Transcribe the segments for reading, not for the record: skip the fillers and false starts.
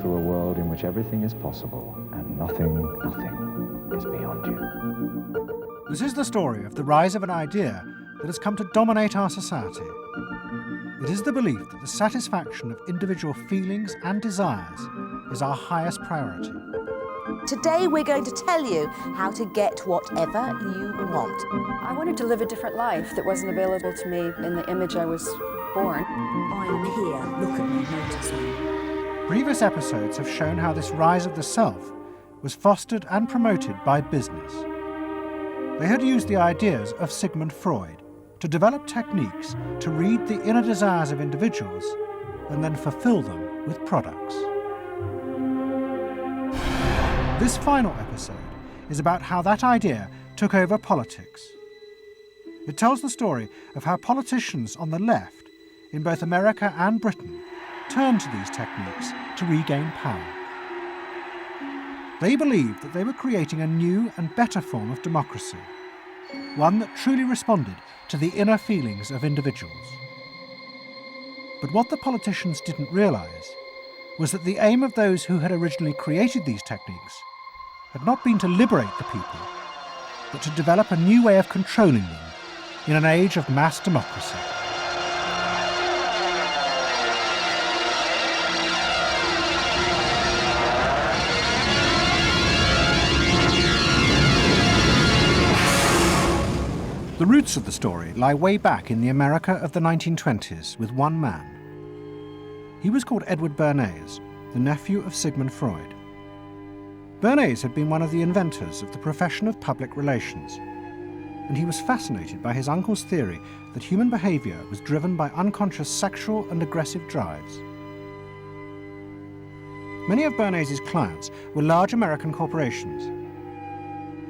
through a world in which everything is possible and nothing is beyond you. This is the story of the rise of an idea that has come to dominate our society. It is the belief that the satisfaction of individual feelings and desires is our highest priority. Today we're going to tell you how to get whatever you want. I wanted to live a different life that wasn't available to me in the image I was born. I am here, look at me, notice me. Previous episodes have shown how this rise of the self was fostered and promoted by business. They had used the ideas of Sigmund Freud to develop techniques to read the inner desires of individuals and then fulfill them with products. This final episode is about how that idea took over politics. It tells the story of how politicians on the left, in both America and Britain, turned to these techniques to regain power. They believed that they were creating a new and better form of democracy, one that truly responded to the inner feelings of individuals. But what the politicians didn't realise was that the aim of those who had originally created these techniques had not been to liberate the people, but to develop a new way of controlling them in an age of mass democracy. The roots of the story lie way back in the America of the 1920s with one man. He was called Edward Bernays, the nephew of Sigmund Freud. Bernays had been one of the inventors of the profession of public relations, and he was fascinated by his uncle's theory that human behaviour was driven by unconscious sexual and aggressive drives. Many of Bernays' clients were large American corporations,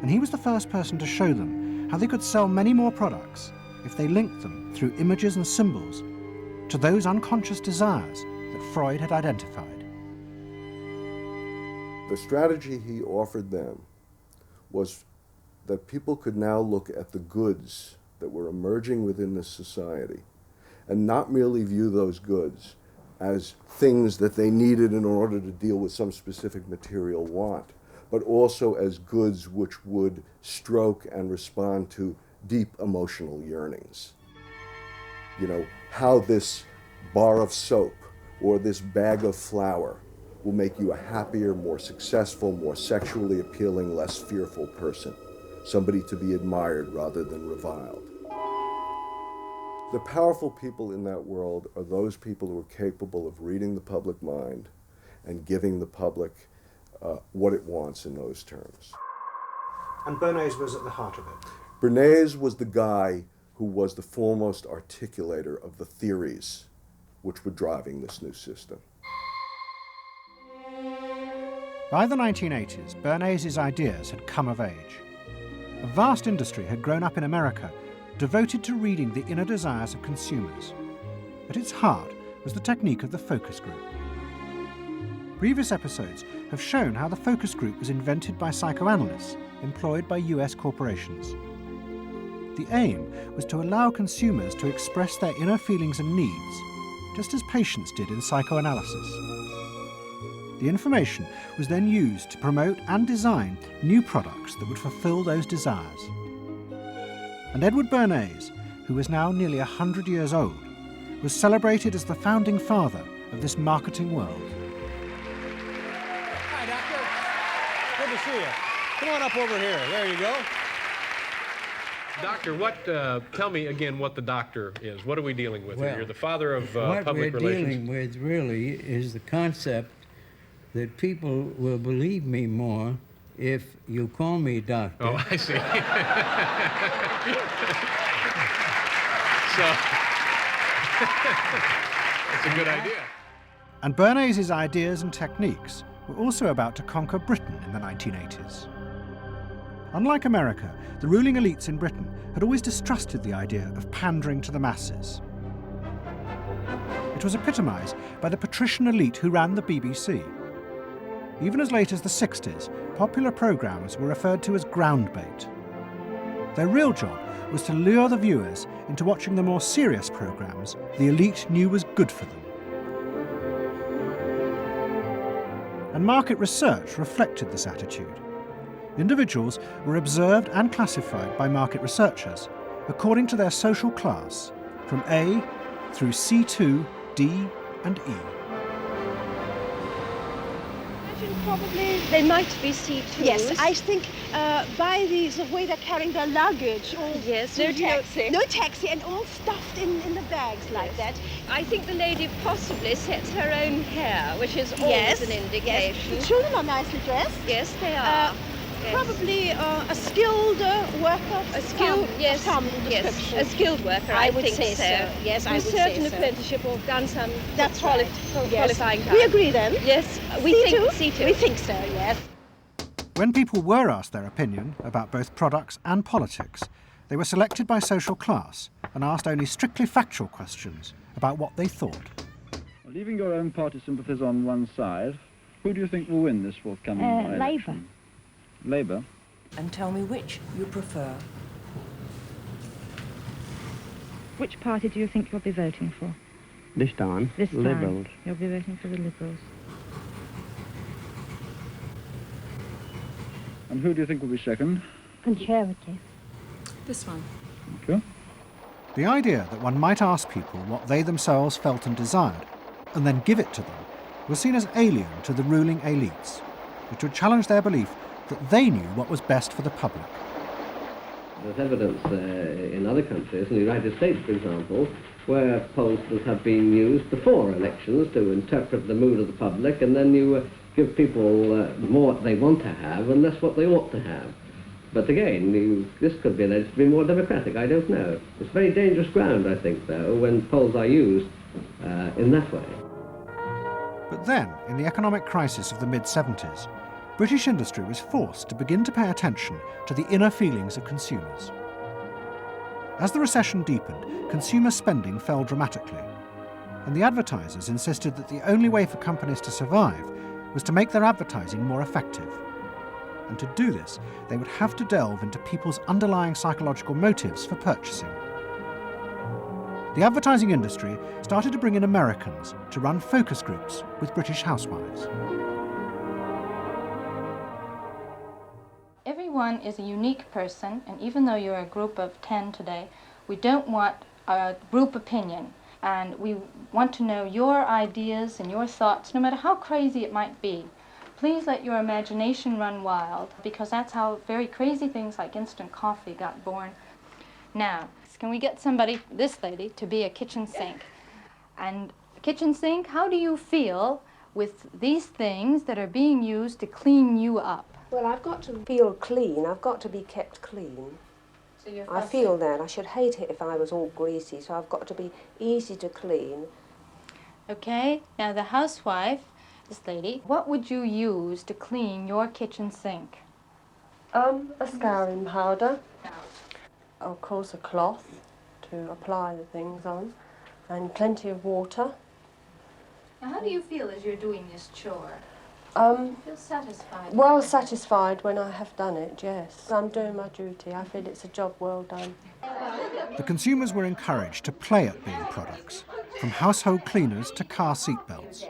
and he was the first person to show them how they could sell many more products if they linked them through images and symbols to those unconscious desires that Freud had identified. The strategy he offered them was that people could now look at the goods that were emerging within this society and not merely view those goods as things that they needed in order to deal with some specific material want, but also as goods which would stroke and respond to deep emotional yearnings. You know, how this bar of soap or this bag of flour will make you a happier, more successful, more sexually appealing, less fearful person, somebody to be admired rather than reviled. The powerful people in that world are those people who are capable of reading the public mind and giving the public what it wants in those terms. And Bernays was at the heart of it. Bernays was the guy who was the foremost articulator of the theories which were driving this new system. By the 1980s, Bernays' ideas had come of age. A vast industry had grown up in America, devoted to reading the inner desires of consumers. At its heart was the technique of the focus group. Previous episodes have shown how the focus group was invented by psychoanalysts employed by US corporations. The aim was to allow consumers to express their inner feelings and needs, just as patients did in psychoanalysis. The information was then used to promote and design new products that would fulfill those desires. And Edward Bernays, who was now nearly 100 years old, was celebrated as the founding father of this marketing world. Hi, Doctor. Good to see you. Come on up over here. There you go. Doctor, tell me again what the doctor is. What are we dealing with here? You're the father of public relations. What we're dealing with really is the concept that people will believe me more if you call me doctor. Oh, I see. So, that's a good idea. And Bernays' ideas and techniques were also about to conquer Britain in the 1980s. Unlike America, the ruling elites in Britain had always distrusted the idea of pandering to the masses. It was epitomised by the patrician elite who ran the BBC. Even as late as the 60s, popular programmes were referred to as ground bait. Their real job was to lure the viewers into watching the more serious programmes the elite knew was good for them. And market research reflected this attitude. Individuals were observed and classified by market researchers according to their social class, from A through C2, D and E. Probably they might be C2s. Yes, I think by the way they're carrying their luggage, all yes, no taxi. No taxi, and all stuffed in the bags like that. I think the lady possibly sets her own hair, which is always an indication. Yes. The children are nicely dressed. Yes, they are. Probably a skilled worker. A skilled, yes, a skilled worker. I would think say so. Yes, I would say so. Certain apprenticeship or done some. That's qualifying. We agree then. Yes, we C2? think C2. We think so. Yes. When people were asked their opinion about both products and politics, they were selected by social class and asked only strictly factual questions about what they thought. Leaving your own party sympathies on one side, who do you think will win this forthcoming election? Labour. Labour? And tell me which you prefer. Which party do you think you'll be voting for? This time, Liberals. You'll be voting for the Liberals. And who do you think will be second? Conservative. This one. Thank you. The idea that one might ask people what they themselves felt and desired, and then give it to them, was seen as alien to the ruling elites, which would challenge their belief that they knew what was best for the public. There's evidence in other countries, in the United States, for example, where pollsters have been used before elections to interpret the mood of the public, and then you give people more what they want to have and less what they ought to have. But again, this could be alleged to be more democratic, I don't know. It's very dangerous ground, I think, though, when polls are used in that way. But then, in the economic crisis of the mid-70s, British industry was forced to begin to pay attention to the inner feelings of consumers. As the recession deepened, consumer spending fell dramatically, and the advertisers insisted that the only way for companies to survive was to make their advertising more effective. And to do this, they would have to delve into people's underlying psychological motives for purchasing. The advertising industry started to bring in Americans to run focus groups with British housewives. Everyone is a unique person, and even though you're a group of 10 today, we don't want a group opinion. And we want to know your ideas and your thoughts, no matter how crazy it might be. Please let your imagination run wild, because that's how very crazy things like instant coffee got born. Now, can we get somebody, this lady, to be a kitchen sink? And kitchen sink, how do you feel with these things that are being used to clean you up? Well, I've got to feel clean. I've got to be kept clean. So you're I feel that. I should hate it if I was all greasy, so I've got to be easy to clean. Okay, now the housewife, this lady, what would you use to clean your kitchen sink? A scouring powder. Of course, a cloth to apply the things on, and plenty of water. Now, how do you feel as you're doing this chore? Feel satisfied? Well satisfied when I have done it, yes. I'm doing my duty. I feel it's a job well done. The consumers were encouraged to play at being products, from household cleaners to car seat belts.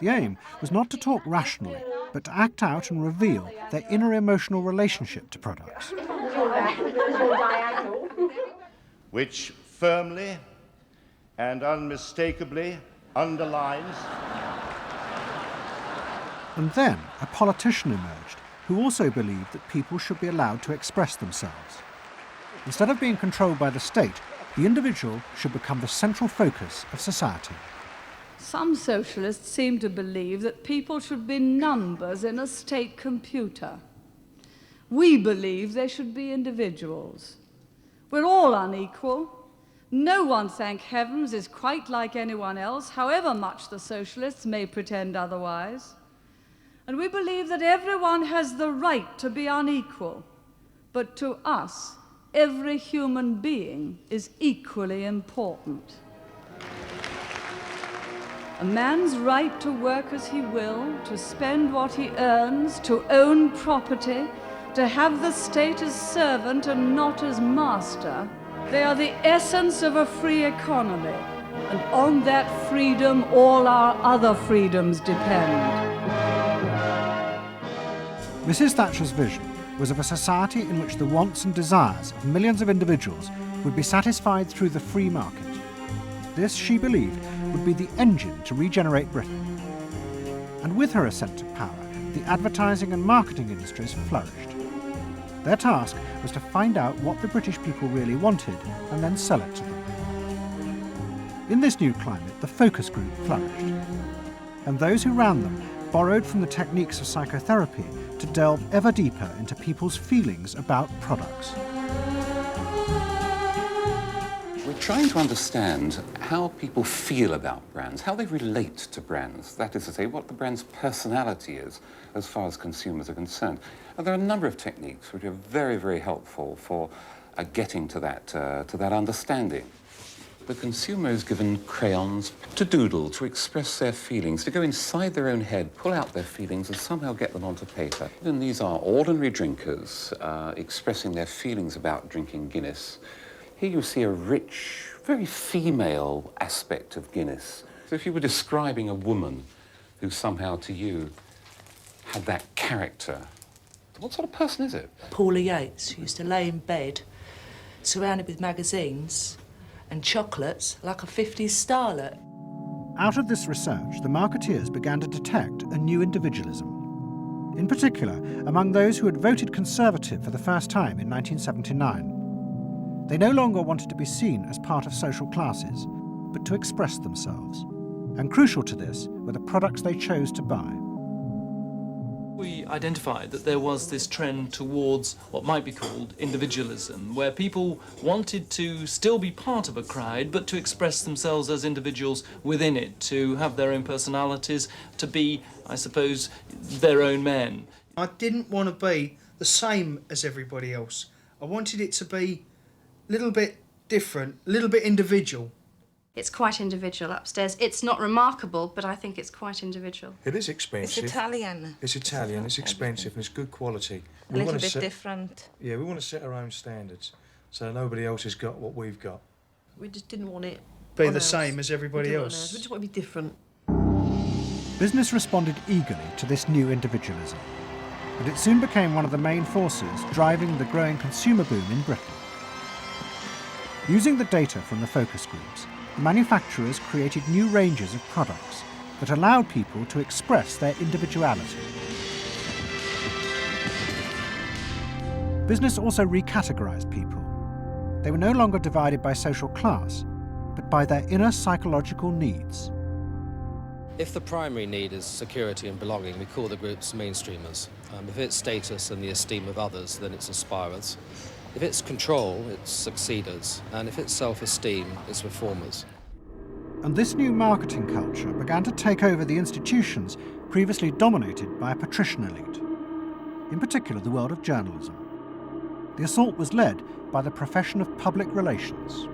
The aim was not to talk rationally, but to act out and reveal their inner emotional relationship to products. Which firmly and unmistakably underlines. And then a politician emerged who also believed that people should be allowed to express themselves. Instead of being controlled by the state, the individual should become the central focus of society. Some socialists seem to believe that people should be numbers in a state computer. We believe they should be individuals. We're all unequal. No one, thank heavens, is quite like anyone else, however much the socialists may pretend otherwise. And we believe that everyone has the right to be unequal, but to us, every human being is equally important. A man's right to work as he will, to spend what he earns, to own property, to have the state as servant and not as master, they are the essence of a free economy, and on that freedom all our other freedoms depend. Mrs. Thatcher's vision was of a society in which the wants and desires of millions of individuals would be satisfied through the free market. This, she believed, would be the engine to regenerate Britain. And with her ascent to power, the advertising and marketing industries flourished. Their task was to find out what the British people really wanted and then sell it to them. In this new climate, the focus group flourished. And those who ran them borrowed from the techniques of psychotherapy to delve ever deeper into people's feelings about products. We're trying to understand how people feel about brands, how they relate to brands. That is to say, what the brand's personality is as far as consumers are concerned. And there are a number of techniques which are very, very helpful for getting to that understanding. The consumer is given crayons to doodle, to express their feelings, to go inside their own head, pull out their feelings and somehow get them onto paper. And these are ordinary drinkers expressing their feelings about drinking Guinness. Here you see a rich, very female aspect of Guinness. So if you were describing a woman who somehow to you had that character, what sort of person is it? Paula Yates, who used to lay in bed, surrounded with magazines and chocolates like a 50s starlet. Out of this research, the marketeers began to detect a new individualism. In particular, among those who had voted Conservative for the first time in 1979. They no longer wanted to be seen as part of social classes, but to express themselves. And crucial to this were the products they chose to buy. We identified that there was this trend towards what might be called individualism, where people wanted to still be part of a crowd, but to express themselves as individuals within it, to have their own personalities, to be, I suppose, their own men. I didn't want to be the same as everybody else. I wanted it to be a little bit different, a little bit individual. It's quite individual upstairs. It's not remarkable, but I think it's quite individual. It is expensive. It's Italian. It's Italian, it's expensive, and it's good quality. A little bit different. Yeah, we want to set our own standards, so nobody else has got what we've got. We just didn't want it be the same as everybody else. We just want to be different. Business responded eagerly to this new individualism, and it soon became one of the main forces driving the growing consumer boom in Britain. Using the data from the focus groups, the manufacturers created new ranges of products that allowed people to express their individuality. Business also recategorized people. They were no longer divided by social class, but by their inner psychological needs. If the primary need is security and belonging, we call the groups mainstreamers. If it's status and the esteem of others, then it's aspirers. If it's control, it's succeeders. And if it's self-esteem, it's reformers. And this new marketing culture began to take over the institutions previously dominated by a patrician elite, in particular the world of journalism. The assault was led by the profession of public relations.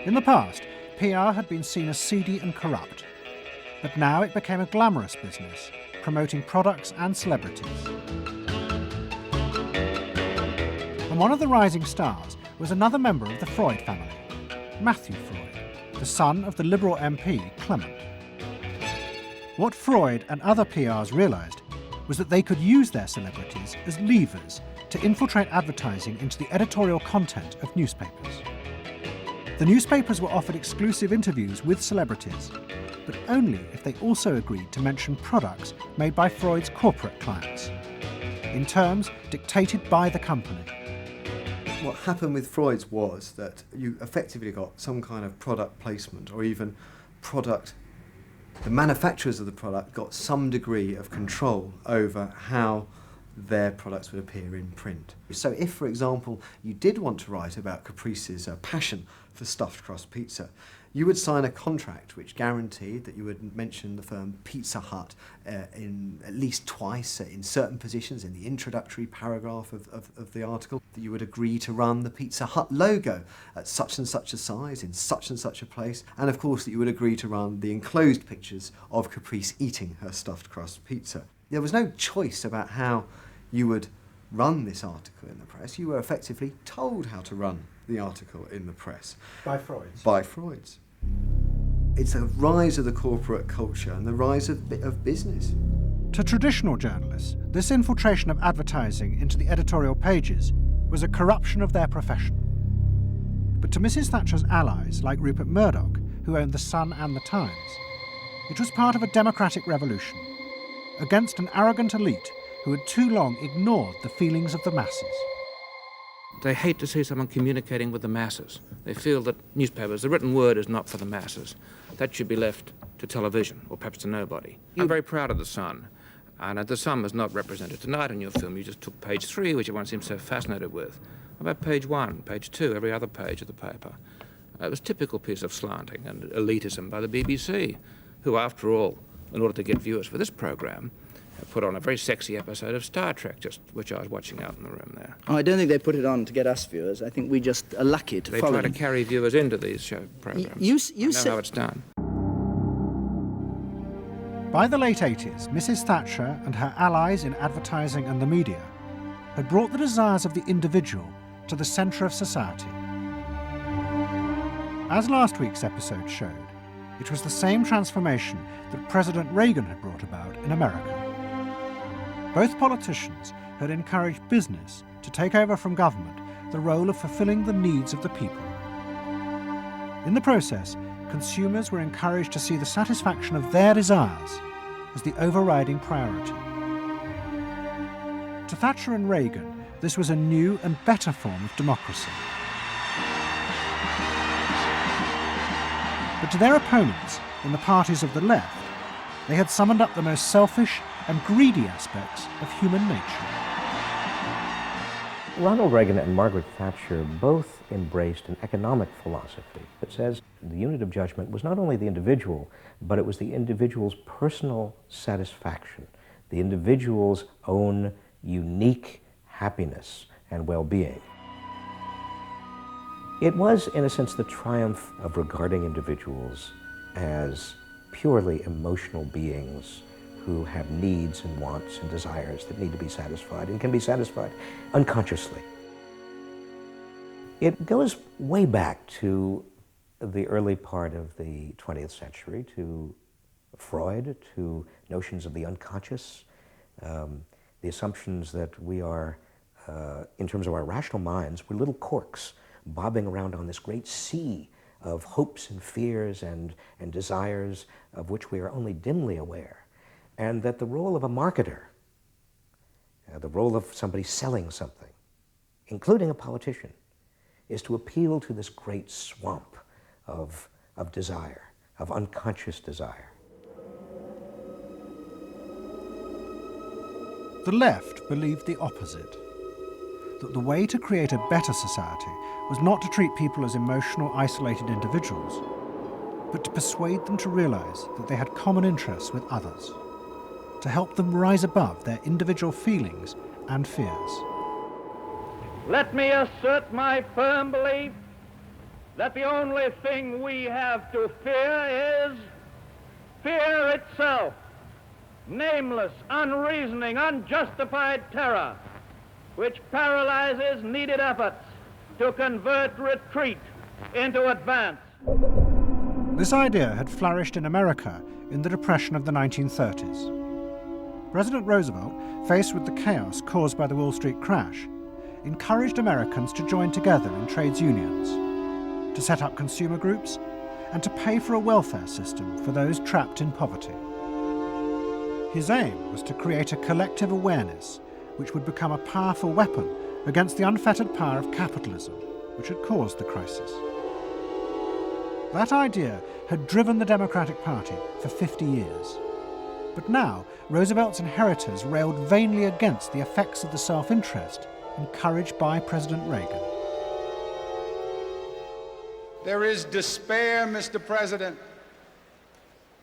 In the past, PR had been seen as seedy and corrupt, but now it became a glamorous business, promoting products and celebrities. And one of the rising stars was another member of the Freud family, Matthew Freud, the son of the Liberal MP Clement. What Freud and other PRs realised was that they could use their celebrities as levers to infiltrate advertising into the editorial content of newspapers. The newspapers were offered exclusive interviews with celebrities, but only if they also agreed to mention products made by Freud's corporate clients, in terms dictated by the company. What happened with Freud's was that you effectively got some kind of product placement, or even product, the manufacturers of the product got some degree of control over how their products would appear in print. So if, for example, you did want to write about Caprice's passion for stuffed crust pizza, you would sign a contract which guaranteed that you would mention the firm Pizza Hut in at least twice in certain positions in the introductory paragraph of the article, that you would agree to run the Pizza Hut logo at such and such a size in such and such a place, and of course that you would agree to run the enclosed pictures of Caprice eating her stuffed crust pizza. There was no choice about how you would run this article in the press. You were effectively told how to run the article in the press. By Freud's? By Freud's. It's a rise of the corporate culture and the rise of business. To traditional journalists, this infiltration of advertising into the editorial pages was a corruption of their profession. But to Mrs. Thatcher's allies, like Rupert Murdoch, who owned The Sun and The Times, it was part of a democratic revolution against an arrogant elite who had too long ignored the feelings of the masses. They hate to see someone communicating with the masses. They feel that newspapers, the written word is not for the masses. That should be left to television, or perhaps to nobody. I'm very proud of The Sun, and The Sun was not represented tonight in your film. You just took page 3, which everyone seems so fascinated with. What about page 1, page 2, every other page of the paper? It was a typical piece of slanting and elitism by the BBC, who, after all, in order to get viewers for this program, put on a very sexy episode of Star Trek, which I was watching out in the room there. Oh, I don't think they put it on to get us viewers. I think we just are lucky to follow They try to them. carry viewers into these show programs. You I know how it's done. By the late 80s, Mrs. Thatcher and her allies in advertising and the media had brought the desires of the individual to the centre of society. As last week's episode showed, it was the same transformation that President Reagan had brought about in America. Both politicians had encouraged business to take over from government the role of fulfilling the needs of the people. In the process, consumers were encouraged to see the satisfaction of their desires as the overriding priority. To Thatcher and Reagan, this was a new and better form of democracy. But to their opponents in the parties of the left, they had summoned up the most selfish and greedy aspects of human nature. Ronald Reagan and Margaret Thatcher both embraced an economic philosophy that says the unit of judgment was not only the individual, but it was the individual's personal satisfaction, the individual's own unique happiness and well-being. It was, in a sense, the triumph of regarding individuals as purely emotional beings who have needs and wants and desires that need to be satisfied and can be satisfied unconsciously. It goes way back to the early part of the 20th century, to Freud, to notions of the unconscious, the assumptions that we are, in terms of our rational minds, we're little corks bobbing around on this great sea of hopes and fears and desires of which we are only dimly aware. And that the role of a marketer, the role of somebody selling something, including a politician, is to appeal to this great swamp of desire, of unconscious desire. The left believed the opposite, that the way to create a better society was not to treat people as emotional, isolated individuals, but to persuade them to realize that they had common interests with others, to help them rise above their individual feelings and fears. Let me assert my firm belief that the only thing we have to fear is fear itself. Nameless, unreasoning, unjustified terror, which paralyzes needed efforts to convert retreat into advance. This idea had flourished in America in the Depression of the 1930s. President Roosevelt, faced with the chaos caused by the Wall Street crash, encouraged Americans to join together in trades unions, to set up consumer groups, and to pay for a welfare system for those trapped in poverty. His aim was to create a collective awareness which would become a powerful weapon against the unfettered power of capitalism, which had caused the crisis. That idea had driven the Democratic Party for 50 years. But now, Roosevelt's inheritors railed vainly against the effects of the self-interest encouraged by President Reagan. There is despair, Mr. President,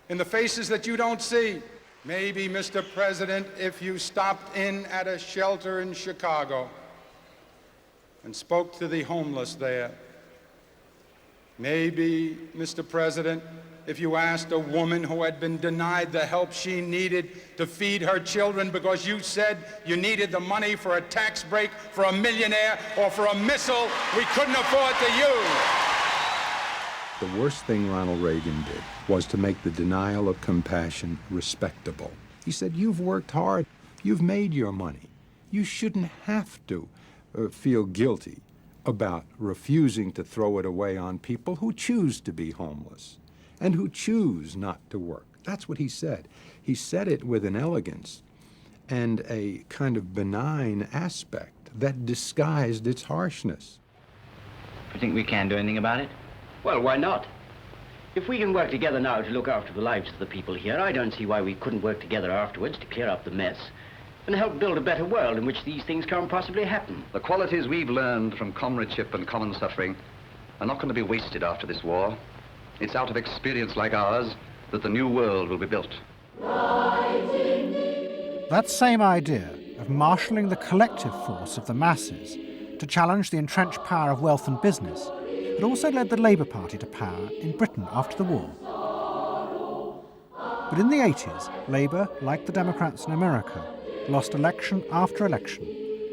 in the faces that you don't see. Maybe, Mr. President, if you stopped in at a shelter in Chicago and spoke to the homeless there. Maybe, Mr. President, if you asked a woman who had been denied the help she needed to feed her children because you said you needed the money for a tax break for a millionaire or for a missile we couldn't afford to use. The worst thing Ronald Reagan did was to make the denial of compassion respectable. He said, you've worked hard, you've made your money. You shouldn't have to feel guilty about refusing to throw it away on people who choose to be homeless and who choose not to work. That's what he said. He said it with an elegance and a kind of benign aspect that disguised its harshness. You think we can do anything about it? Well, why not? If we can work together now to look after the lives of the people here, I don't see why we couldn't work together afterwards to clear up the mess and help build a better world in which these things can't possibly happen. The qualities we've learned from comradeship and common suffering are not going to be wasted after this war. It's out of experience like ours that the new world will be built. That same idea of marshalling the collective force of the masses to challenge the entrenched power of wealth and business had also led the Labour Party to power in Britain after the war. But in the 80s, Labour, like the Democrats in America, lost election after election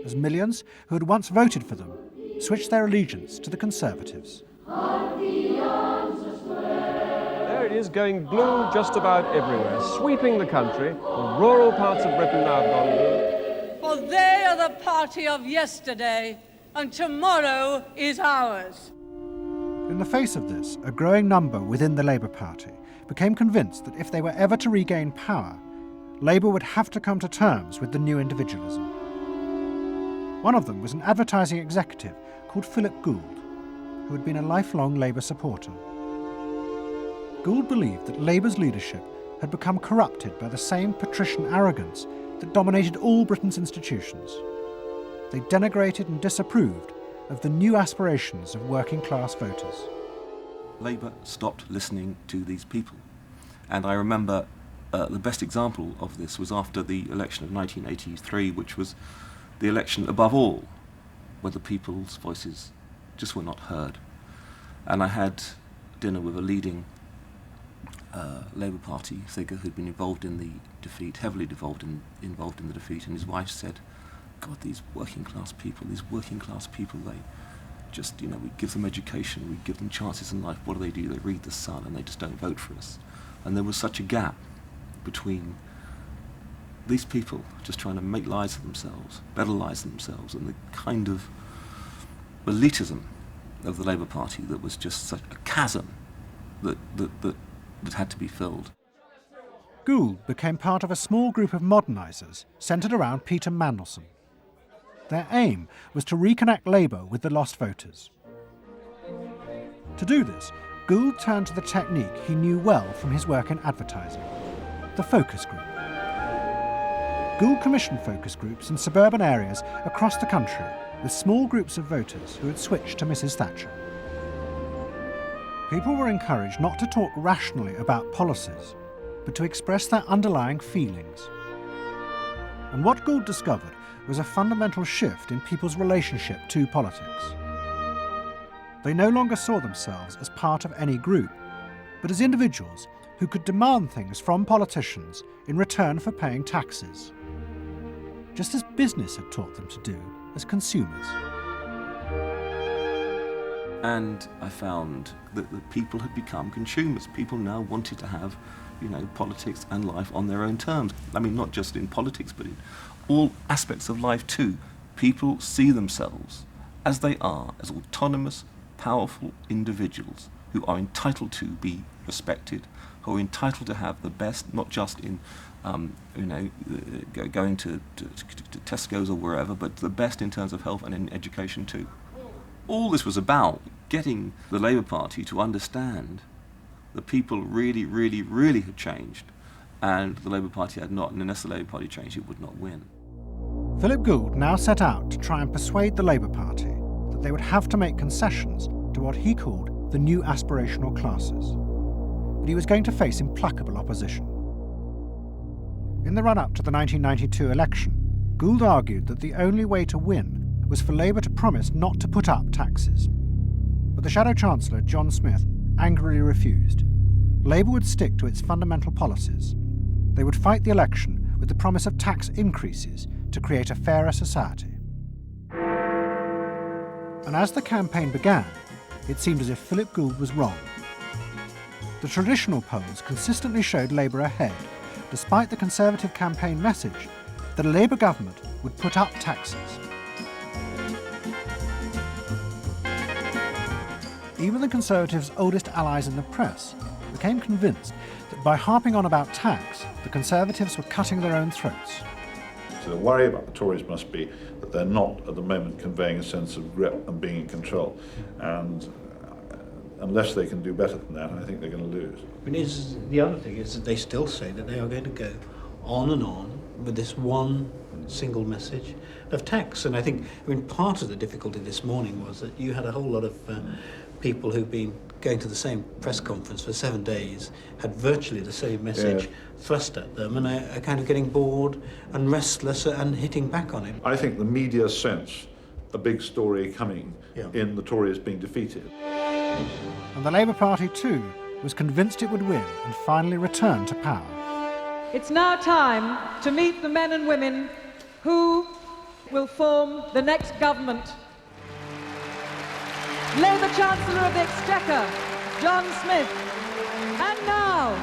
as millions who had once voted for them switched their allegiance to the Conservatives. There it is, going blue just about everywhere, sweeping the country. The rural parts of Britain now have gone blue. For they are the party of yesterday, and tomorrow is ours. In the face of this, a growing number within the Labour Party became convinced that if they were ever to regain power, Labour would have to come to terms with the new individualism. One of them was an advertising executive called Philip Gould, who had been a lifelong Labour supporter. Gould believed that Labour's leadership had become corrupted by the same patrician arrogance that dominated all Britain's institutions. They denigrated and disapproved of the new aspirations of working-class voters. Labour stopped listening to these people. And I remember the best example of this was after the election of 1983, which was the election above all, where the people's voices just were not heard. And I had dinner with a leading Labour Party figure who'd been involved in the defeat, heavily involved in the defeat, and his wife said, God, these working class people, they just, we give them education, we give them chances in life. What do? They read the Sun and they just don't vote for us. And there was such a gap between these people just trying to make lives for themselves, better lives for themselves, and the kind of elitism of the Labour Party that was just such a chasm that had to be filled. Gould became part of a small group of modernisers centred around Peter Mandelson. Their aim was to reconnect Labour with the lost voters. To do this, Gould turned to the technique he knew well from his work in advertising, the focus group. Gould commissioned focus groups in suburban areas across the country with small groups of voters who had switched to Mrs. Thatcher. People were encouraged not to talk rationally about policies, but to express their underlying feelings. And what Gould discovered was a fundamental shift in people's relationship to politics. They no longer saw themselves as part of any group, but as individuals who could demand things from politicians in return for paying taxes, just as business had taught them to do as consumers. And I found that the people had become consumers. People now wanted to have, politics and life on their own terms. I mean, not just in politics, but in all aspects of life too. People see themselves as they are, as autonomous, powerful individuals who are entitled to be respected, who are entitled to have the best, not just in, going to Tesco's or wherever, but the best in terms of health and in education too. All this was about getting the Labour Party to understand that people really, really, really had changed, and the Labour Party had not, and unless the Labour Party changed, it would not win. Philip Gould now set out to try and persuade the Labour Party that they would have to make concessions to what he called the new aspirational classes. But he was going to face implacable opposition. In the run-up to the 1992 election, Gould argued that the only way to win was for Labour to promise not to put up taxes. But the Shadow Chancellor, John Smith, angrily refused. Labour would stick to its fundamental policies. They would fight the election with the promise of tax increases to create a fairer society. And as the campaign began, it seemed as if Philip Gould was wrong. The traditional polls consistently showed Labour ahead, despite the Conservative campaign message that a Labour government would put up taxes. Even the Conservatives' oldest allies in the press became convinced that by harping on about tax, the Conservatives were cutting their own throats. So the worry about the Tories must be that they're not at the moment conveying a sense of grip and being in control. And unless they can do better than that, I think they're going to lose. The other thing is that they still say that they are going to go on and on with this one single message of tax. And I think, part of the difficulty this morning was that you had a whole lot of people who've been going to the same press conference for 7 days, had virtually the same message thrust at them, and are kind of getting bored and restless and hitting back on it. I think the media sense a big story coming in the Tories being defeated. And the Labour Party too was convinced it would win and finally return to power. It's now time to meet the men and women who will form the next government. Labour Chancellor of the Exchequer, John Smith. And now,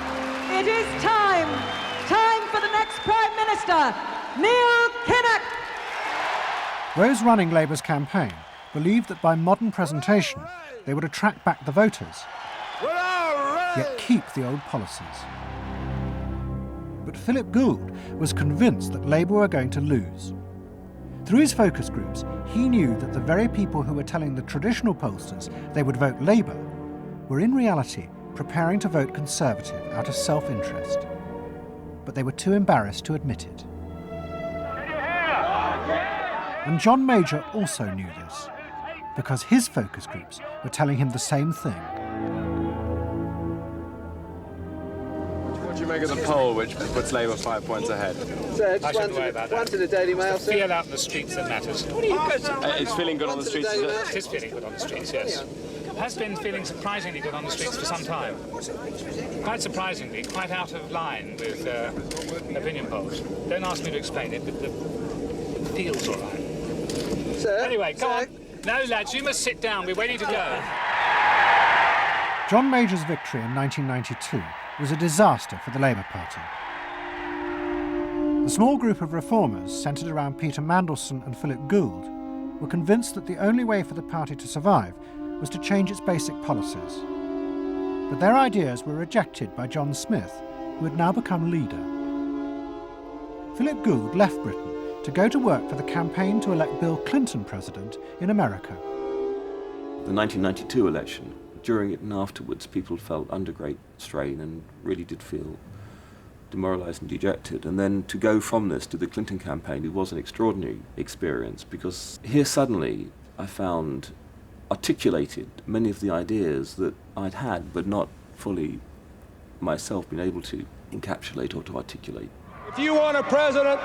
it is time for the next Prime Minister, Neil Kinnock. Those running Labour's campaign believed that by modern presentation, they would attract back the voters, yet keep the old policies. But Philip Gould was convinced that Labour were going to lose. Through his focus groups, he knew that the very people who were telling the traditional pollsters they would vote Labour were in reality preparing to vote Conservative out of self-interest. But they were too embarrassed to admit it. And John Major also knew this, because his focus groups were telling him the same thing. What do you make of the poll, which puts Labour 5 points ahead? Sir, just one to the Daily Mail, sir. Feel out in the streets that matters. It's feeling good on the streets, is it? It is feeling good on the streets, yes. It has been feeling surprisingly good on the streets for some time. Quite surprisingly, quite out of line with opinion polls. Don't ask me to explain it, but it feels all right. Sir? Anyway, go on. No, lads, you must sit down. We're waiting to go. John Major's victory in 1992 was a disaster for the Labour Party. The small group of reformers centred around Peter Mandelson and Philip Gould were convinced that the only way for the party to survive was to change its basic policies. But their ideas were rejected by John Smith, who had now become leader. Philip Gould left Britain to go to work for the campaign to elect Bill Clinton president in America. The 1992 election, during it and afterwards, people felt under great strain and really did feel demoralised and dejected. And then to go from this to the Clinton campaign, it was an extraordinary experience, because here suddenly I found articulated many of the ideas that I'd had but not fully myself been able to encapsulate or to articulate. If you want a president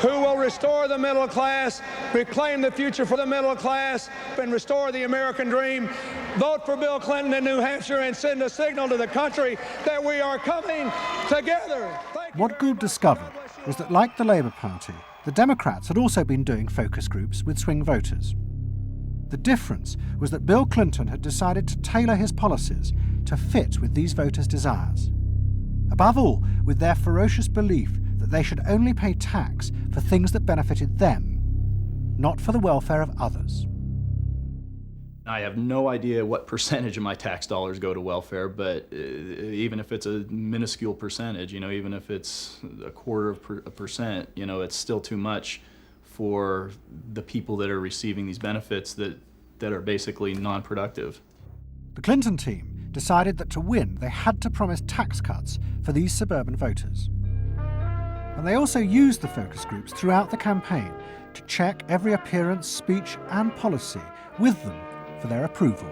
who will restore the middle class, reclaim the future for the middle class, and restore the American dream, vote for Bill Clinton in New Hampshire and send a signal to the country that we are coming together. What Gould discovered was that, like the Labour Party, the Democrats had also been doing focus groups with swing voters. The difference was that Bill Clinton had decided to tailor his policies to fit with these voters' desires. Above all, with their ferocious belief that they should only pay tax for things that benefited them, not for the welfare of others. I have no idea what percentage of my tax dollars go to welfare, but even if it's a minuscule percentage, even if it's 0.25%, it's still too much for the people that are receiving these benefits that are basically non-productive. The Clinton team decided that to win, they had to promise tax cuts for these suburban voters. And they also used the focus groups throughout the campaign to check every appearance, speech and policy with them for their approval.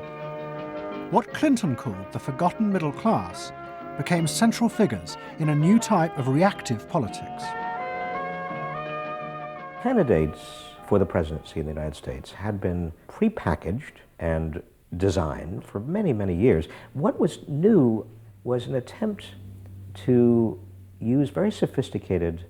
What Clinton called the forgotten middle class became central figures in a new type of reactive politics. Candidates for the presidency in the United States had been prepackaged and designed for many, many years. What was new was an attempt to use very sophisticated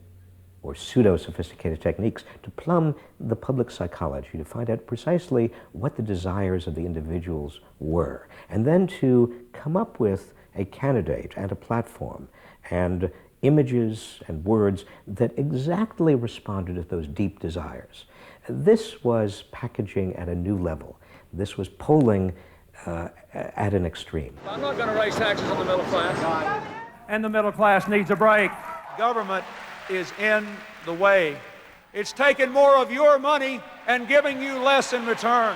or pseudo-sophisticated techniques to plumb the public psychology, to find out precisely what the desires of the individuals were, and then to come up with a candidate and a platform and images and words that exactly responded to those deep desires. This was packaging at a new level. This was polling at an extreme. I'm not going to raise taxes on the middle class. And the middle class needs a break. Government is in the way. It's taking more of your money and giving you less in return.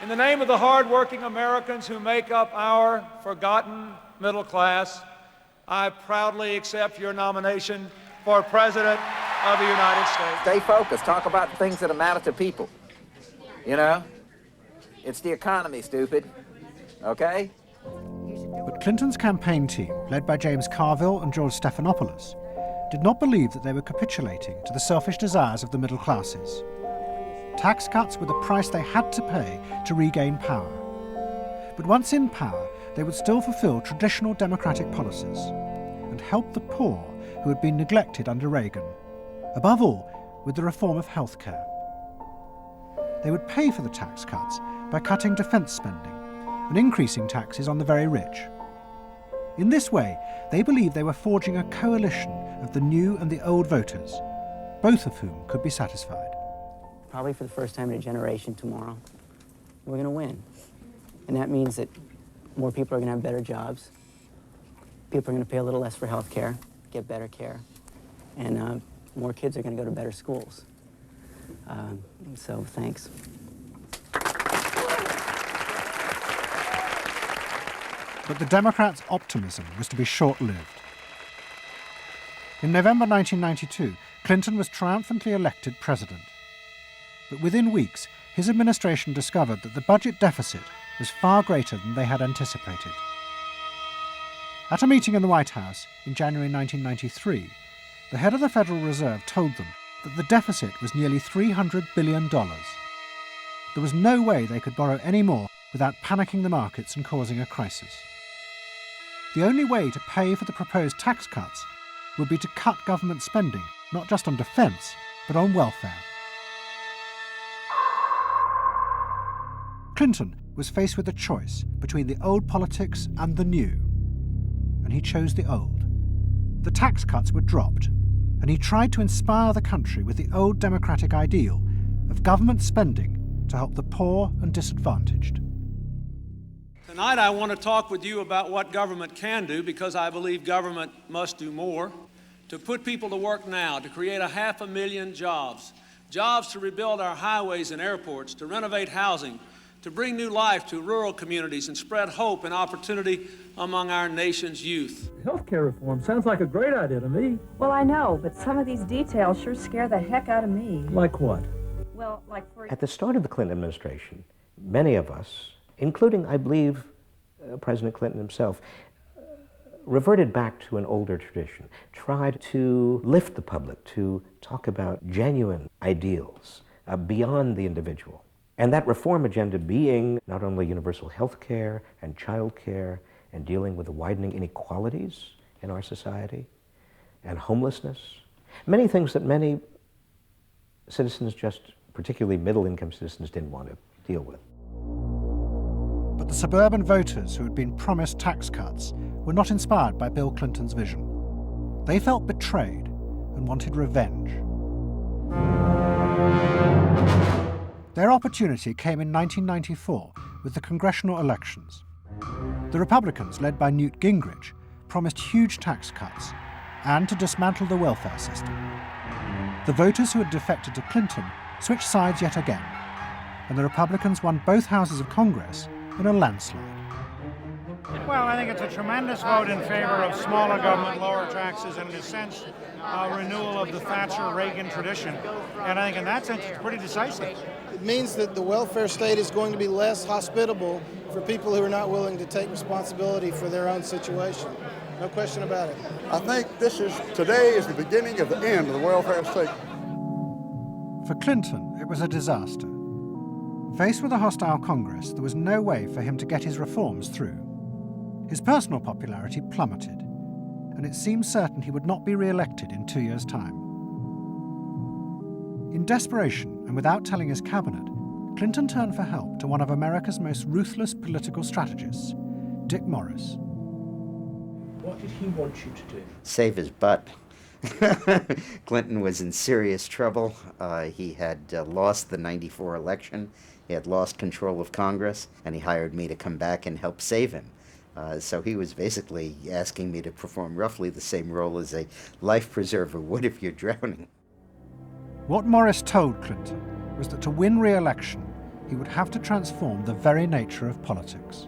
In the name of the hard-working Americans who make up our forgotten middle class, I proudly accept your nomination for President of the United States. Stay focused. Talk about things that matter to people. You know? It's the economy, stupid. Okay? But Clinton's campaign team, led by James Carville and George Stephanopoulos, did not believe that they were capitulating to the selfish desires of the middle classes. Tax cuts were the price they had to pay to regain power. But once in power, they would still fulfill traditional democratic policies and help the poor who had been neglected under Reagan, above all with the reform of healthcare. They would pay for the tax cuts by cutting defence spending and increasing taxes on the very rich. In this way, they believed they were forging a coalition of the new and the old voters, both of whom could be satisfied. Probably for the first time in a generation tomorrow, we're going to win. And that means that more people are going to have better jobs. People are going to pay a little less for health care, get better care. And more kids are going to go to better schools. So thanks. But the Democrats' optimism was to be short-lived. In November 1992, Clinton was triumphantly elected president. But within weeks, his administration discovered that the budget deficit was far greater than they had anticipated. At a meeting in the White House in January 1993, the head of the Federal Reserve told them that the deficit was nearly $300 billion. There was no way they could borrow any more without panicking the markets and causing a crisis. The only way to pay for the proposed tax cuts would be to cut government spending, not just on defence, but on welfare. Clinton was faced with a choice between the old politics and the new, and he chose the old. The tax cuts were dropped, and he tried to inspire the country with the old democratic ideal of government spending to help the poor and disadvantaged. Tonight I want to talk with you about what government can do, because I believe government must do more. To put people to work now, to create 500,000 jobs, jobs to rebuild our highways and airports, to renovate housing, to bring new life to rural communities and spread hope and opportunity among our nation's youth. Healthcare reform sounds like a great idea to me. Well, I know, but some of these details sure scare the heck out of me. Like what? Well, like for... At the start of the Clinton administration, many of us, including, I believe, President Clinton himself, reverted back to an older tradition, tried to lift the public, to talk about genuine ideals beyond the individual. And that reform agenda being not only universal health care and child care and dealing with the widening inequalities in our society and homelessness, many things that many citizens, just particularly middle-income citizens, didn't want to deal with. But the suburban voters who had been promised tax cuts were not inspired by Bill Clinton's vision. They felt betrayed and wanted revenge. Their opportunity came in 1994 with the congressional elections. The Republicans, led by Newt Gingrich, promised huge tax cuts and to dismantle the welfare system. The voters who had defected to Clinton switched sides yet again, and the Republicans won both houses of Congress in a landslide. Well, I think it's a tremendous vote in favor of smaller government, lower taxes, and in a sense, a renewal of the Thatcher-Reagan tradition. And I think in that sense, it's pretty decisive. It means that the welfare state is going to be less hospitable for people who are not willing to take responsibility for their own situation. No question about it. I think today is the beginning of the end of the welfare state. For Clinton, it was a disaster. Faced with a hostile Congress, there was no way for him to get his reforms through. His personal popularity plummeted, and it seemed certain he would not be re-elected in 2 years' time. In desperation, and without telling his cabinet, Clinton turned for help to one of America's most ruthless political strategists, Dick Morris. What did he want you to do? Save his butt. Clinton was in serious trouble. He had lost the '94 election. He had lost control of Congress, and he hired me to come back and help save him. So he was basically asking me to perform roughly the same role as a life preserver would if you're drowning. What Morris told Clinton was that to win re-election, he would have to transform the very nature of politics.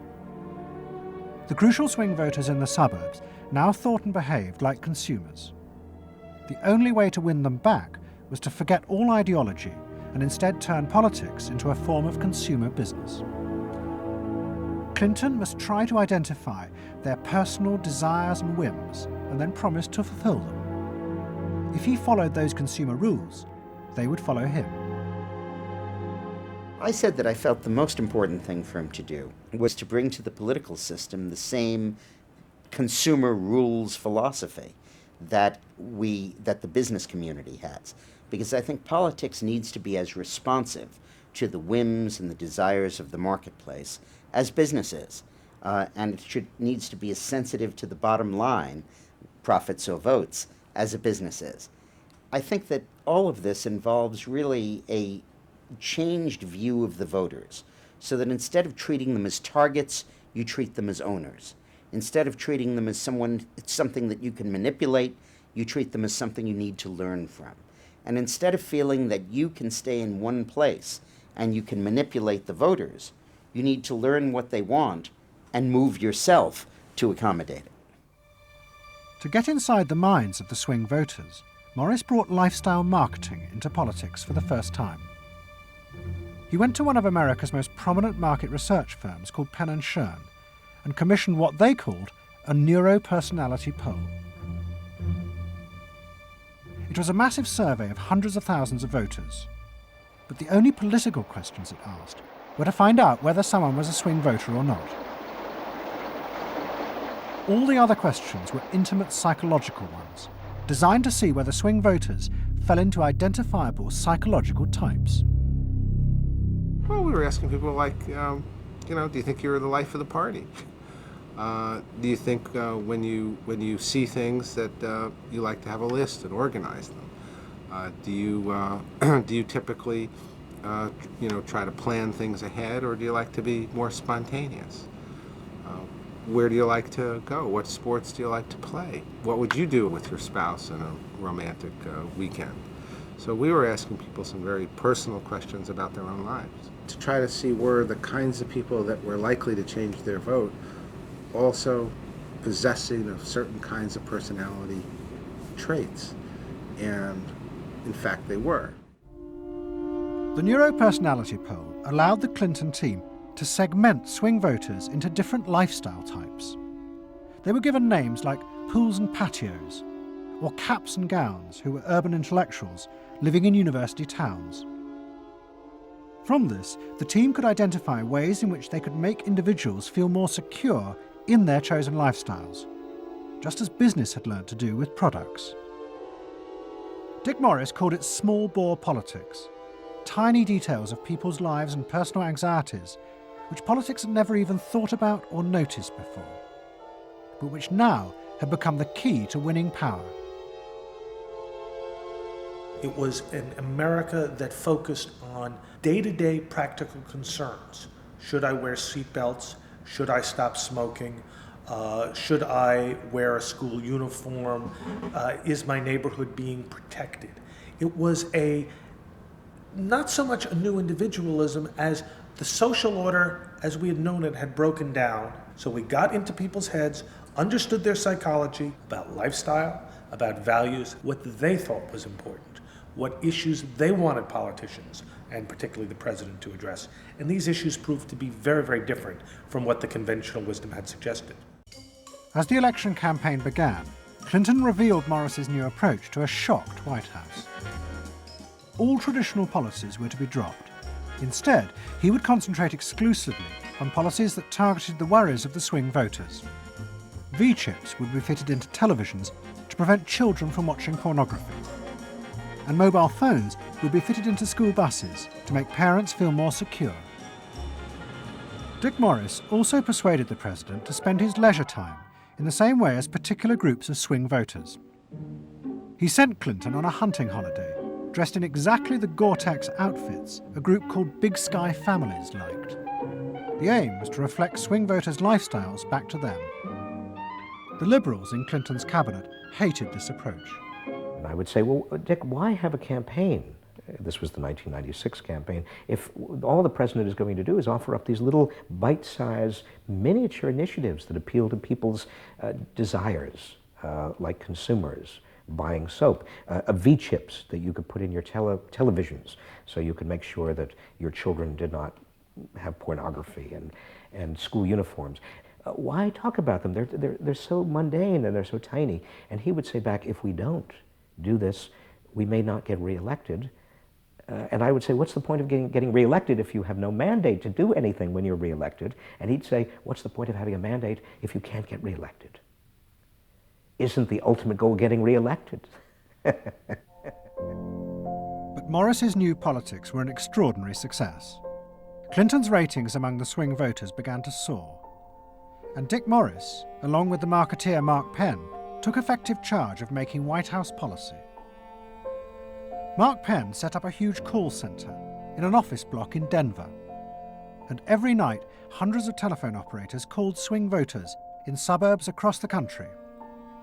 The crucial swing voters in the suburbs now thought and behaved like consumers. The only way to win them back was to forget all ideology and instead turn politics into a form of consumer business. Clinton must try to identify their personal desires and whims and then promise to fulfill them. If he followed those consumer rules, they would follow him. I said that I felt the most important thing for him to do was to bring to the political system the same consumer rules philosophy that the business community has. Because I think politics needs to be as responsive to the whims and the desires of the marketplace as business is. And it needs to be as sensitive to the bottom line, profits or votes, as a business is. I think that all of this involves really a changed view of the voters, so that instead of treating them as targets, you treat them as owners. Instead of treating them as something that you can manipulate, you treat them as something you need to learn from. And instead of feeling that you can stay in one place and you can manipulate the voters, you need to learn what they want and move yourself to accommodate it. To get inside the minds of the swing voters, Morris brought lifestyle marketing into politics for the first time. He went to one of America's most prominent market research firms called Penn & Shern and commissioned what they called a neuropersonality poll. It was a massive survey of hundreds of thousands of voters, but the only political questions it asked were to find out whether someone was a swing voter or not. All the other questions were intimate psychological ones, designed to see whether swing voters fell into identifiable psychological types. Well, we were asking people like, do you think you're the life of the party? Do you think when you see things that you like to have a list and organize them? Do you typically try to plan things ahead, or do you like to be more spontaneous? Where do you like to go? What sports do you like to play? What would you do with your spouse in a romantic weekend? So we were asking people some very personal questions about their own lives to try to see were the kinds of people that were likely to change their vote also possessing of certain kinds of personality traits. And in fact, they were. The neuropersonality poll allowed the Clinton team to segment swing voters into different lifestyle types. They were given names like pools and patios, or caps and gowns, who were urban intellectuals living in university towns. From this, the team could identify ways in which they could make individuals feel more secure in their chosen lifestyles, just as business had learned to do with products. Dick Morris called it small bore politics, tiny details of people's lives and personal anxieties which politics had never even thought about or noticed before, but which now had become the key to winning power. It was an America that focused on day-to-day practical concerns. Should I wear seatbelts? Should I stop smoking? Should I wear a school uniform? Is my neighborhood being protected? It was not so much a new individualism as the social order as we had known it had broken down. So we got into people's heads, understood their psychology about lifestyle, about values, what they thought was important, what issues they wanted politicians, and particularly the president, to address. And these issues proved to be very, very different from what the conventional wisdom had suggested. As the election campaign began, Clinton revealed Morris's new approach to a shocked White House. All traditional policies were to be dropped. Instead, he would concentrate exclusively on policies that targeted the worries of the swing voters. V-chips would be fitted into televisions to prevent children from watching pornography. And mobile phones would be fitted into school buses to make parents feel more secure. Dick Morris also persuaded the president to spend his leisure time in the same way as particular groups of swing voters. He sent Clinton on a hunting holiday, dressed in exactly the Gore-Tex outfits a group called Big Sky Families liked. The aim was to reflect swing voters' lifestyles back to them. The Liberals in Clinton's cabinet hated this approach. And I would say, well, Dick, why have a campaign? This was the 1996 campaign. If all the president is going to do is offer up these little bite-sized miniature initiatives that appeal to people's desires, like consumers, buying soap, V-chips that you could put in your televisions so you could make sure that your children did not have pornography, and school uniforms. Why talk about them? They're so mundane and they're so tiny. And he would say back, if we don't do this, we may not get reelected. And I would say, what's the point of getting reelected if you have no mandate to do anything when you're reelected? And he'd say, what's the point of having a mandate if you can't get reelected? Isn't the ultimate goal getting reelected? But Morris's new politics were an extraordinary success. Clinton's ratings among the swing voters began to soar. And Dick Morris, along with the marketeer Mark Penn, took effective charge of making White House policy. Mark Penn set up a huge call centre in an office block in Denver. And every night, hundreds of telephone operators called swing voters in suburbs across the country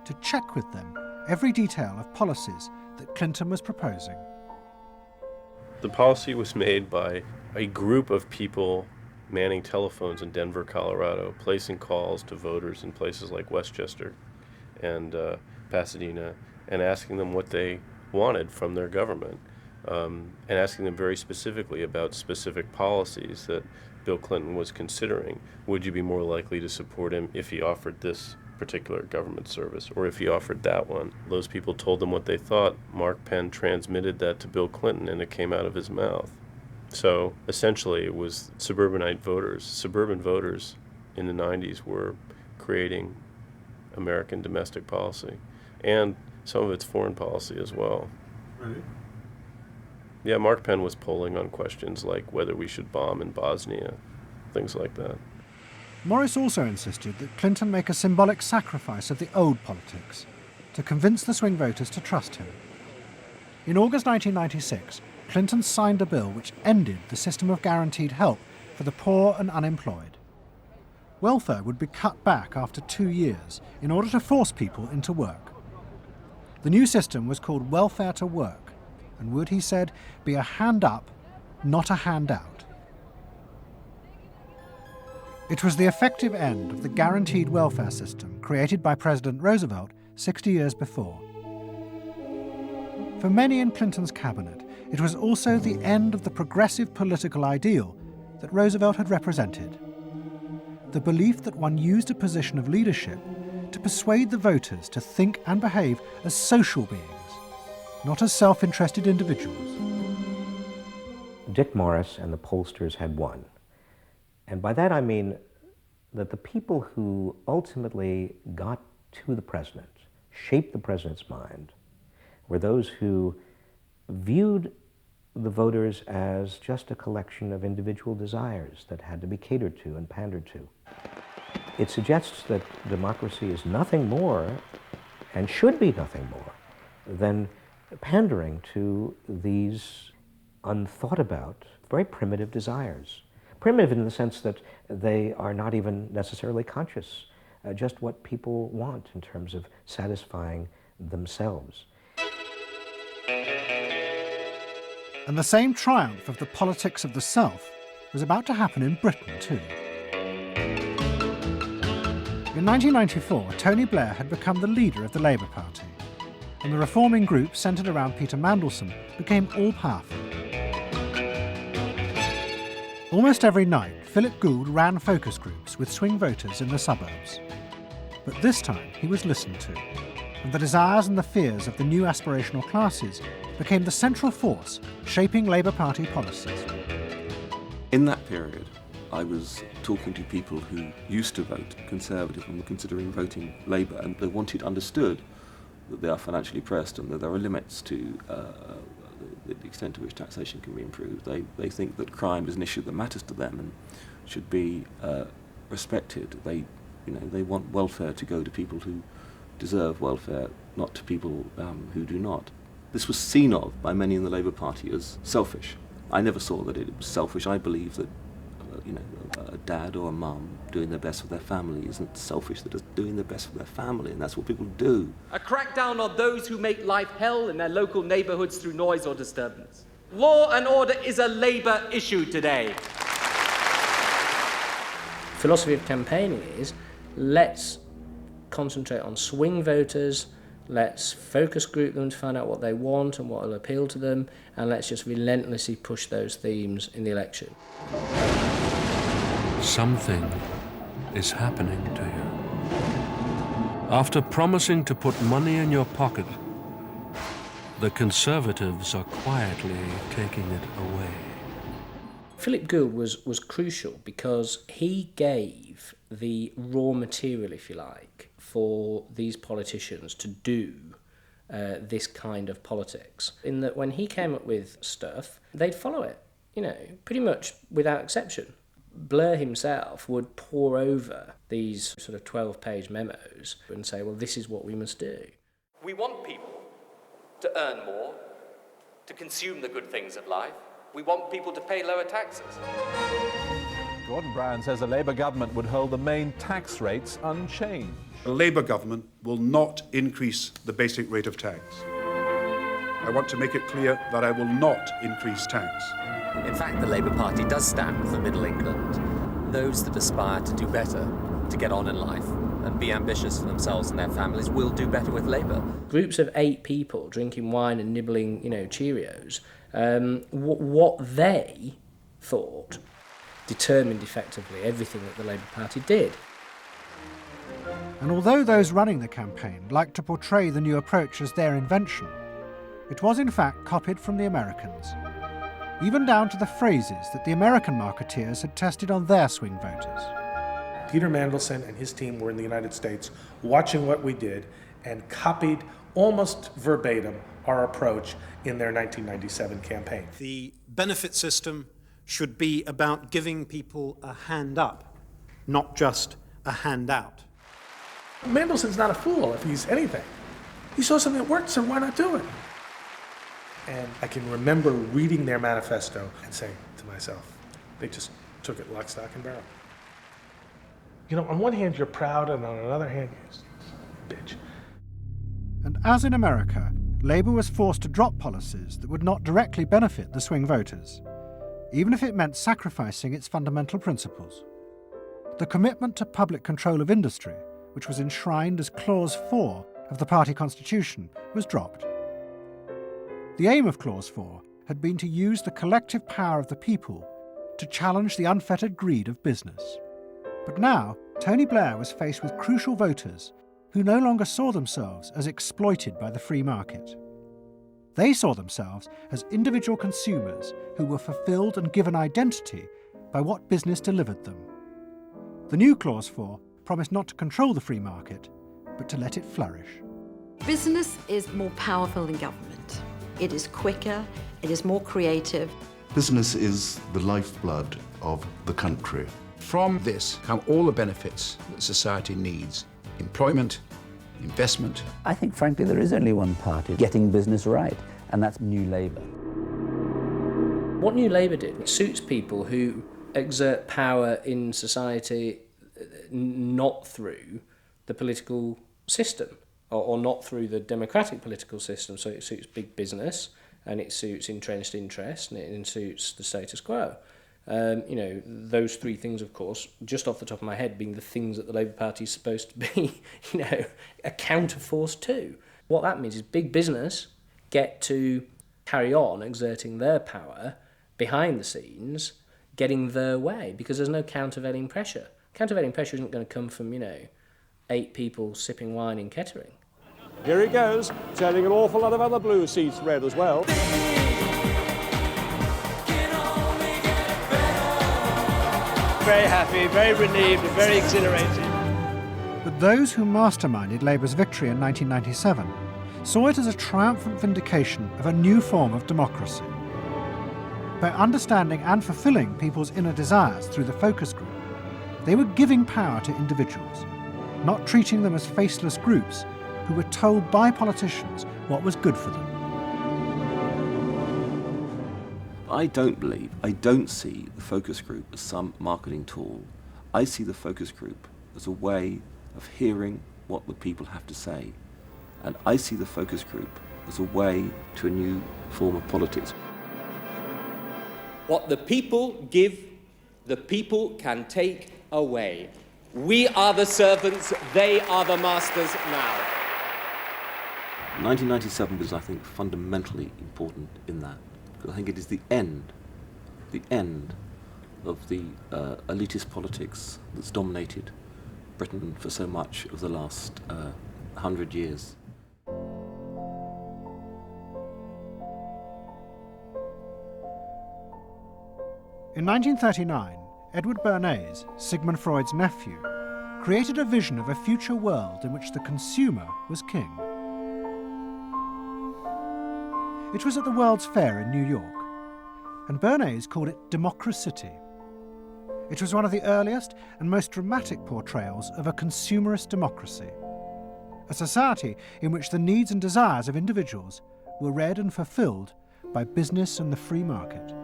to check with them every detail of policies that Clinton was proposing. The policy was made by a group of people manning telephones in Denver, Colorado, placing calls to voters in places like Westchester and Pasadena, and asking them what they wanted from their government, and asking them very specifically about specific policies that Bill Clinton was considering. Would you be more likely to support him if he offered this particular government service, or if he offered that one? Those people told them what they thought. Mark Penn transmitted that to Bill Clinton, and it came out of his mouth. So essentially it was suburban voters in the 90s were creating American domestic policy, and some of its foreign policy as well. Really? Yeah, Mark Penn was polling on questions like whether we should bomb in Bosnia, things like that. Morris also insisted that Clinton make a symbolic sacrifice of the old politics to convince the swing voters to trust him. In August 1996, Clinton signed a bill which ended the system of guaranteed help for the poor and unemployed. Welfare would be cut back after 2 years in order to force people into work. The new system was called welfare to work and would, he said, be a hand up, not a handout. It was the effective end of the guaranteed welfare system created by President Roosevelt 60 years before. For many in Clinton's cabinet, it was also the end of the progressive political ideal that Roosevelt had represented. The belief that one used a position of leadership to persuade the voters to think and behave as social beings, not as self-interested individuals. Dick Morris and the pollsters had won. And by that I mean that the people who ultimately got to the president, shaped the president's mind, were those who viewed the voters as just a collection of individual desires that had to be catered to and pandered to. It suggests that democracy is nothing more, and should be nothing more, than pandering to these unthought about, very primitive desires. Primitive in the sense that they are not even necessarily conscious, just what people want in terms of satisfying themselves. And the same triumph of the politics of the South was about to happen in Britain too. In 1994, Tony Blair had become the leader of the Labour Party, and the reforming group centred around Peter Mandelson became all-powerful. Almost every night, Philip Gould ran focus groups with swing voters in the suburbs. But this time he was listened to, and the desires and the fears of the new aspirational classes became the central force shaping Labour Party policies. In that period, I was talking to people who used to vote Conservative and were considering voting Labour, and they wanted understood that they are financially pressed and that there are limits to the extent to which taxation can be improved. They think that crime is an issue that matters to them and should be respected. They You know, they want welfare to go to people who deserve welfare, not to people who do not. This was seen of by many in the Labour Party as selfish. I never saw that it was selfish. I believe that a dad or a mum doing their best for their family isn't selfish. They're just doing their best for their family, and that's what people do. A crackdown on those who make life hell in their local neighbourhoods through noise or disturbance. Law and order is a Labour issue today. Philosophy of campaigning is, let's concentrate on swing voters, let's focus group them to find out what they want and what will appeal to them, and let's just relentlessly push those themes in the election. Something is happening to you. After promising to put money in your pocket, the Conservatives are quietly taking it away. Philip Gould was crucial because he gave the raw material, if you like, for these politicians to do this kind of politics. In that when he came up with stuff, they'd follow it, pretty much without exception. Blair himself would pore over these sort of 12-page memos and say, well, this is what we must do. We want people to earn more, to consume the good things of life. We want people to pay lower taxes. Gordon Brown says a Labour government would hold the main tax rates unchanged. The Labour government will not increase the basic rate of tax. I want to make it clear that I will not increase tax. In fact, the Labour Party does stand for Middle England. Those that aspire to do better, to get on in life, and be ambitious for themselves and their families will do better with Labour. Groups of 8 people drinking wine and nibbling, Cheerios, what they thought determined effectively everything that the Labour Party did. And although those running the campaign liked to portray the new approach as their invention, it was in fact copied from the Americans, even down to the phrases that the American marketeers had tested on their swing voters. Peter Mandelson and his team were in the United States watching what we did and copied almost verbatim our approach in their 1997 campaign. The benefit system should be about giving people a hand up, not just a handout. Mandelson's not a fool if he's anything. He saw something that worked, so why not do it? And I can remember reading their manifesto and saying to myself, they just took it lock, stock, and barrel. On one hand, you're proud, and on another hand, you're bitch. And as in America, Labour was forced to drop policies that would not directly benefit the swing voters, even if it meant sacrificing its fundamental principles. The commitment to public control of industry, which was enshrined as Clause 4 of the party constitution, was dropped. The aim of Clause 4 had been to use the collective power of the people to challenge the unfettered greed of business. But now, Tony Blair was faced with crucial voters who no longer saw themselves as exploited by the free market. They saw themselves as individual consumers who were fulfilled and given identity by what business delivered them. The new Clause 4 promised not to control the free market, but to let it flourish. Business is more powerful than government. It is quicker, it is more creative. Business is the lifeblood of the country. From this come all the benefits that society needs. Employment, investment. I think, frankly, there is only one party getting business right, and that's New Labour. What New Labour did, it suits people who exert power in society not through the political system, or not through the democratic political system. So it suits big business, and it suits entrenched interest, and it suits the status quo. Those 3 things, of course, just off the top of my head, being the things that the Labour Party is supposed to be, a counterforce to. What that means is big business get to carry on exerting their power behind the scenes, getting their way, because there's no countervailing pressure. Countervailing pressure isn't going to come from, 8 people sipping wine in Kettering. Here he goes, turning an awful lot of other blue seats red as well. Very happy, very relieved, and very exhilarated. But those who masterminded Labour's victory in 1997 saw it as a triumphant vindication of a new form of democracy. By understanding and fulfilling people's inner desires through the focus group, they were giving power to individuals not treating them as faceless groups who were told by politicians what was good for them. I don't see the focus group as some marketing tool. I see the focus group as a way of hearing what the people have to say. And I see the focus group as a way to a new form of politics. What the people give, the people can take away. We are the servants, they are the masters now. 1997 was, I think, fundamentally important in that. I think it is the end of the elitist politics that's dominated Britain for so much of the last 100 years. In 1939, Edward Bernays, Sigmund Freud's nephew, created a vision of a future world in which the consumer was king. It was at the World's Fair in New York, and Bernays called it Democracy. It was one of the earliest and most dramatic portrayals of a consumerist democracy, a society in which the needs and desires of individuals were read and fulfilled by business and the free market.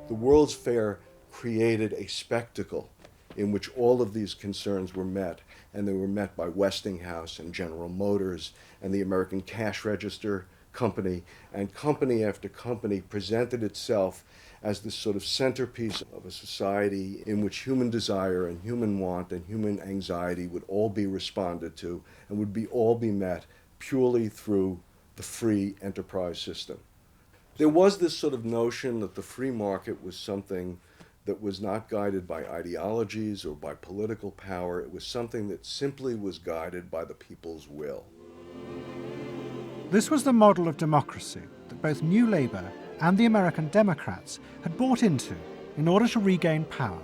The World's Fair created a spectacle in which all of these concerns were met, and they were met by Westinghouse and General Motors and the American Cash Register Company, and company after company presented itself as this sort of centerpiece of a society in which human desire and human want and human anxiety would all be responded to and would all be met purely through the free enterprise system. There was this sort of notion that the free market was something that was not guided by ideologies or by political power. It was something that simply was guided by the people's will. This was the model of democracy that both New Labour and the American Democrats had bought into in order to regain power.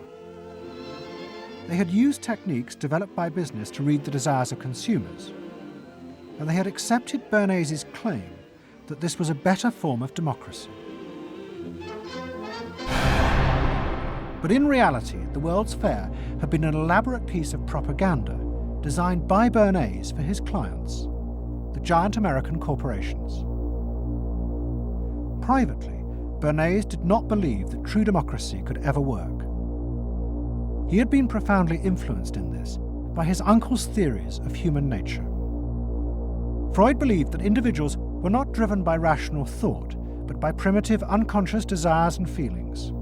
They had used techniques developed by business to read the desires of consumers, and they had accepted Bernays' claim that this was a better form of democracy. But in reality, the World's Fair had been an elaborate piece of propaganda designed by Bernays for his clients, the giant American corporations. Privately, Bernays did not believe that true democracy could ever work. He had been profoundly influenced in this by his uncle's theories of human nature. Freud believed that individuals were not driven by rational thought, but by primitive unconscious desires and feelings.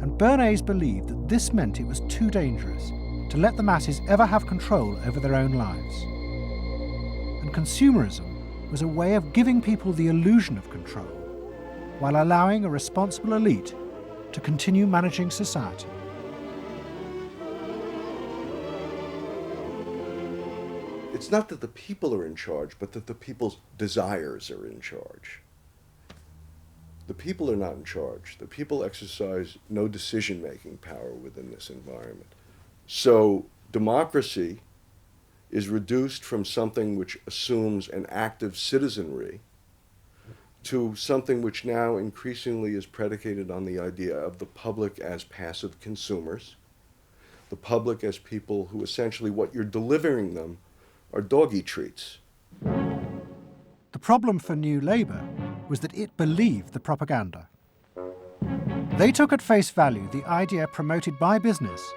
And Bernays believed that this meant it was too dangerous to let the masses ever have control over their own lives. And consumerism was a way of giving people the illusion of control, while allowing a responsible elite to continue managing society. It's not that the people are in charge, but that the people's desires are in charge. The people are not in charge. The people exercise no decision-making power within this environment. So democracy is reduced from something which assumes an active citizenry to something which now increasingly is predicated on the idea of the public as passive consumers, the public as people who essentially what you're delivering them are doggy treats. The problem for New Labour was that it believed the propaganda. They took at face value the idea promoted by business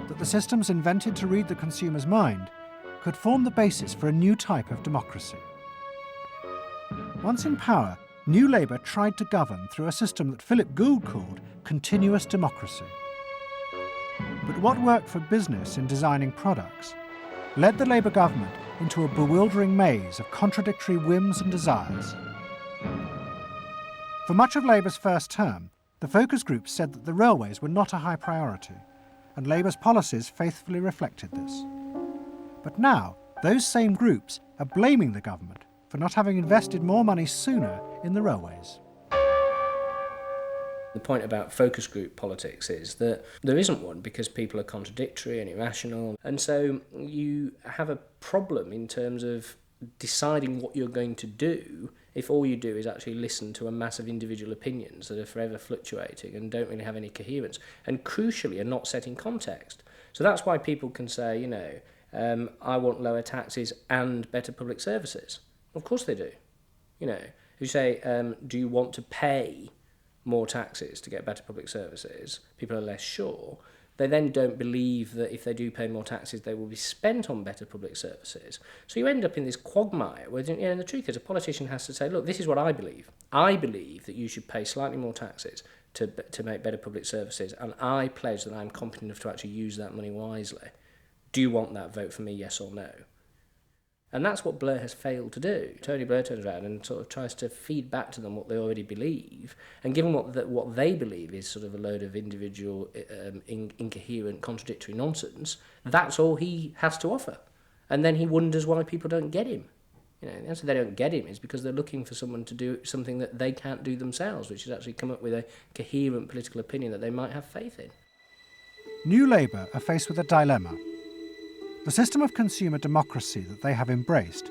that the systems invented to read the consumer's mind could form the basis for a new type of democracy. Once in power, New Labour tried to govern through a system that Philip Gould called continuous democracy. But what worked for business in designing products led the Labour government into a bewildering maze of contradictory whims and desires. For much of Labour's first term, the focus groups said that the railways were not a high priority, and Labour's policies faithfully reflected this. But now, those same groups are blaming the government for not having invested more money sooner in the railways. The point about focus group politics is that there isn't one because people are contradictory and irrational, and so you have a problem in terms of deciding what you're going to do if all you do is actually listen to a mass of individual opinions that are forever fluctuating and don't really have any coherence, and crucially are not set in context. So that's why people can say, I want lower taxes and better public services. Of course they do. You say, do you want to pay more taxes to get better public services? People are less sure. They then don't believe that if they do pay more taxes, they will be spent on better public services. So you end up in this quagmire where, and the truth is, a politician has to say, look, this is what I believe. I believe that you should pay slightly more taxes to make better public services, and I pledge that I'm competent enough to actually use that money wisely. Do you want that? Vote for me, yes or no. And that's what Blair has failed to do. Tony Blair turns around and sort of tries to feed back to them what they already believe, and given what they believe is sort of a load of individual, incoherent, contradictory nonsense, that's all he has to offer. And then he wonders why people don't get him. The answer they don't get him is because they're looking for someone to do something that they can't do themselves, which is actually come up with a coherent political opinion that they might have faith in. New Labour are faced with a dilemma. The system of consumer democracy that they have embraced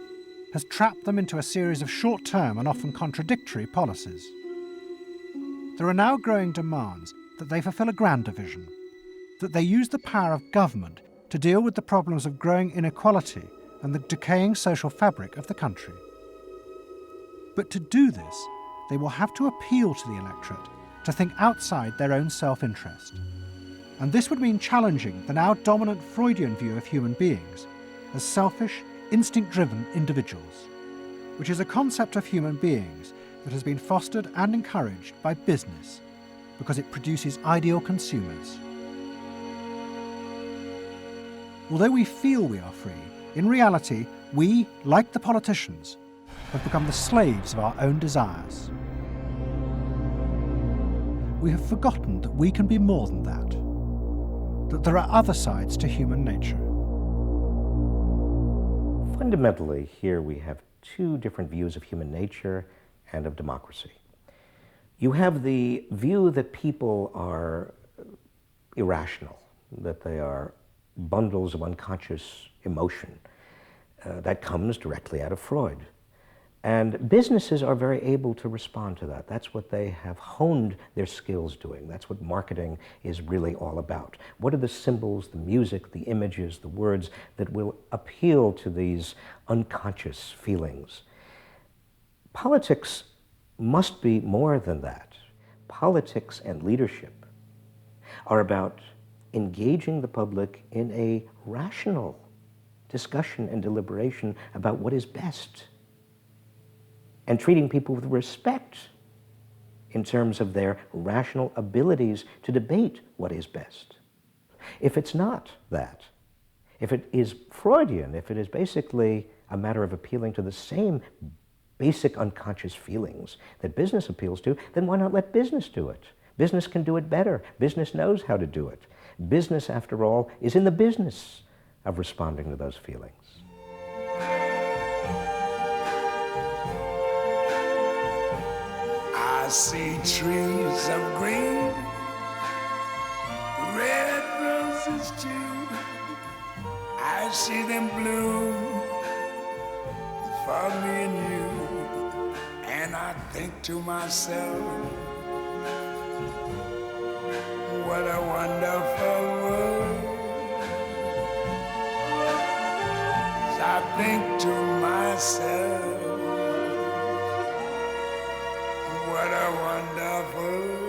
has trapped them into a series of short-term and often contradictory policies. There are now growing demands that they fulfil a grander vision, that they use the power of government to deal with the problems of growing inequality and the decaying social fabric of the country. But to do this, they will have to appeal to the electorate to think outside their own self-interest. And this would mean challenging the now dominant Freudian view of human beings as selfish, instinct-driven individuals, which is a concept of human beings that has been fostered and encouraged by business because it produces ideal consumers. Although we feel we are free, in reality, we, like the politicians, have become the slaves of our own desires. We have forgotten that we can be more than that there are other sides to human nature. Fundamentally, here we have two different views of human nature and of democracy. You have the view that people are irrational, that they are bundles of unconscious emotion. That comes directly out of Freud. And businesses are very able to respond to that. That's what they have honed their skills doing. That's what marketing is really all about. What are the symbols, the music, the images, the words that will appeal to these unconscious feelings? Politics must be more than that. Politics and leadership are about engaging the public in a rational discussion and deliberation about what is best, and treating people with respect in terms of their rational abilities to debate what is best. If it's not that, if it is Freudian, if it is basically a matter of appealing to the same basic unconscious feelings that business appeals to, then why not let business do it? Business can do it better. Business knows how to do it. Business, after all, is in the business of responding to those feelings. I see trees of green, red roses too. I see them bloom for me and you. And I think to myself, what a wonderful world. I think to myself, what a wonderful